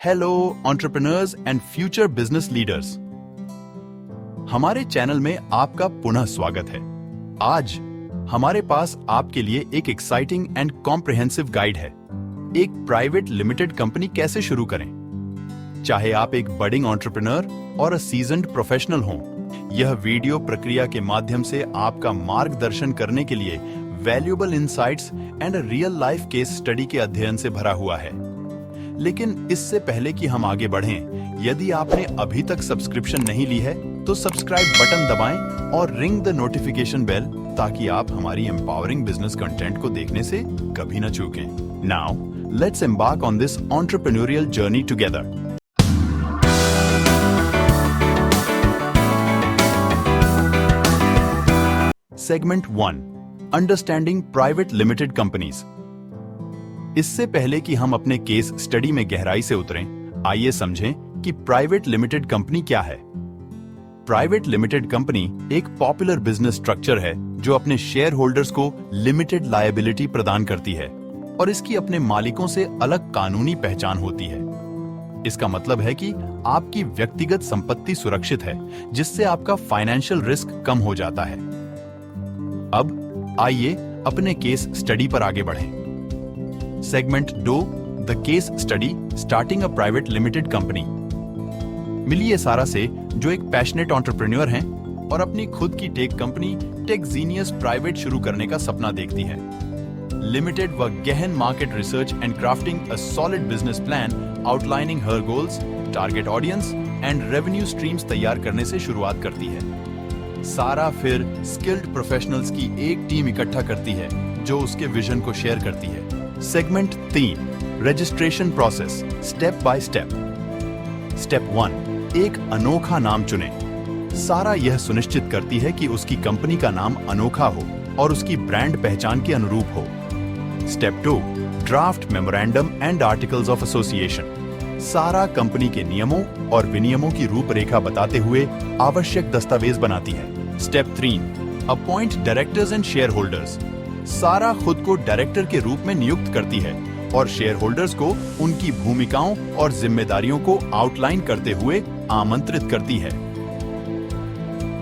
Hello entrepreneurs and future business leaders, हमारे channel में आपका पुनः स्वागत है। आज हमारे पास आपके लिए एक एक्साइटिंग एंड कॉम्प्रिहेंसिव गाइड है। एक प्राइवेट लिमिटेड कंपनी कैसे शुरू करें। चाहे आप एक बडिंग एंटरप्रेन्योर और सीजन्ड प्रोफेशनल हों, यह वीडियो प्रक्रिया के माध्यम से आपका मार्गदर्शन करने के लिए valuable insights and real life case study के अध्ययन से भरा हुआ है। लेकिन इससे पहले कि हम आगे बढ़ें, यदि आपने अभी तक सब्सक्रिप्शन नहीं ली है तो सब्सक्राइब बटन दबाएं और रिंग द नोटिफिकेशन बेल, ताकि आप हमारी एम्पावरिंग बिजनेस कंटेंट को देखने से कभी न चूकें। Now let's embark on this entrepreneurial journey together. Segment 1, understanding private limited companies. इससे पहले कि हम अपने केस स्टडी में गहराई से उतरें, आइए समझें कि प्राइवेट लिमिटेड कंपनी क्या है। प्राइवेट लिमिटेड कंपनी एक पॉपुलर बिजनेस स्ट्रक्चर है जो अपने शेयर होल्डर्स को लिमिटेड लायबिलिटी प्रदान करती है और इसकी अपने मालिकों से अलग कानूनी पहचान होती है। इसका मतलब है कि आपकी व्यक्तिगत संपत्ति सुरक्षित है, जिससे आपका फाइनेंशियल रिस्क कम हो जाता है। अब आइए अपने केस स्टडी पर आगे बढ़ें। Segment 2, the case study starting a private limited company. मिलिए सारा से, जो एक पैशनेट एंटरप्रेन्योर हैं और अपनी खुद की टेक कंपनी टेकजीनियस प्राइवेट शुरू करने का सपना देखती है। लिमिटेड व गहन market research and crafting a solid business plan outlining her goals, target audience and revenue streams तैयार करने से शुरुआत करती है। सारा फिर स्किल्ड प्रोफेशनल्स की एक टीम इकट्ठा करती है जो उसके विजन को शेयर करती है। Segment 3, registration process step by step. Step 1, एक अनोखा नाम चुनें। सारा यह सुनिश्चित करती है कि उसकी कंपनी का नाम अनोखा हो और उसकी ब्रांड पहचान के अनुरूप हो। Step 2, draft memorandum and articles of association. सारा कंपनी के नियमों और विनियमों की रूपरेखा बताते हुए आवश्यक दस्तावेज बनाती है। Step 3, appoint directors and shareholders. सारा खुद को डायरेक्टर के रूप में नियुक्त करती है और शेयर होल्डर्स को उनकी भूमिकाओं और जिम्मेदारियों को आउटलाइन करते हुए आमंत्रित करती है।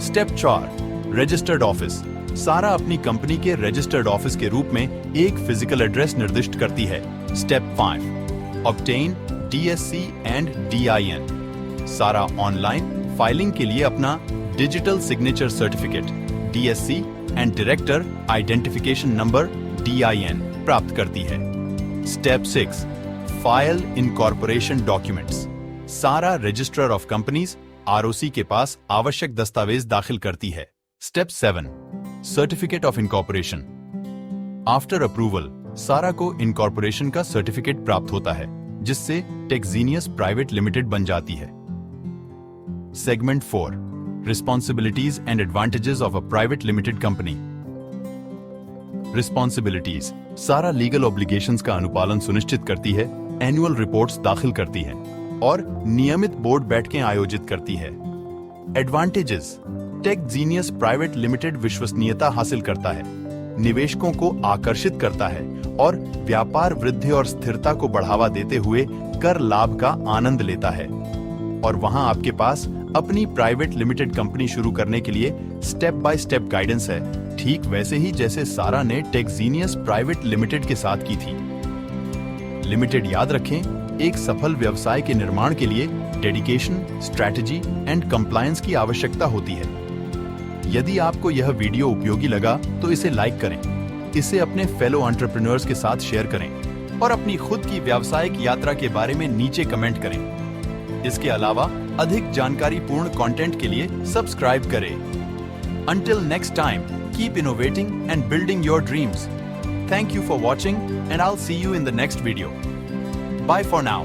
Step 4, registered office. सारा अपनी कंपनी के रजिस्टर्ड ऑफिस के रूप में एक फिजिकल एड्रेस निर्दिष्ट करती है। Step 5, obtain DSC and DIN। सारा ऑनलाइन फाइलिंग के लिए अपना digital signature certificate DSC and director identification number DIN प्राप्त करती है। Step 6, file incorporation documents. सारा रजिस्ट्रार ऑफ कंपनीज ROC के पास आवश्यक दस्तावेज दाखिल करती है। Step 7, certificate of incorporation. After approval सारा को इनकॉर्पोरेशन का सर्टिफिकेट प्राप्त होता है, जिससे टेकजीनियस प्राइवेट लिमिटेड बन जाती है। Segment 4, responsibilities and advantages of a private limited company. Responsibilities, सारा लीगल ऑब्लिगेशंस का अनुपालन सुनिश्चित करती है, एनुअल रिपोर्ट्स दाखिल करती है और नियमित बोर्ड बैठकें आयोजित करती है। एडवांटेजेस, टेकजीनियस प्राइवेट लिमिटेड विश्वसनीयता हासिल करता है, निवेशकों को आकर्षित करता है और व्यापार वृद्धि और स्थिरता को बढ़ावा देते हुए कर लाभ का आनंद लेता है। और वहां आपके पास अपनी प्राइवेट लिमिटेड कंपनी शुरू करने के लिए स्टेप बाय स्टेप गाइडेंस है, ठीक वैसे ही जैसे सारा ने टेकजीनियस प्राइवेट लिमिटेड के साथ की थी। लिमिटेड याद रखें, एक सफल व्यवसाय के निर्माण के लिए डेडिकेशन, स्ट्रैटेजी एंड कंप्लायंस की आवश्यकता होती है। यदि आपको यह वीडियो उपयोगी लगा तो इसे लाइक करें, इसे अपने फेलो एंटरप्रेन्योर्स के साथ शेयर करें और अपनी खुद की व्यावसायिक यात्रा के बारे में नीचे कमेंट करें। इसके अलावा अधिक जानकारी पूर्ण कंटेंट के लिए सब्सक्राइब करें। Until next time, keep innovating and building your dreams. Thank you for watching and I'll see you in the next video. Bye for now.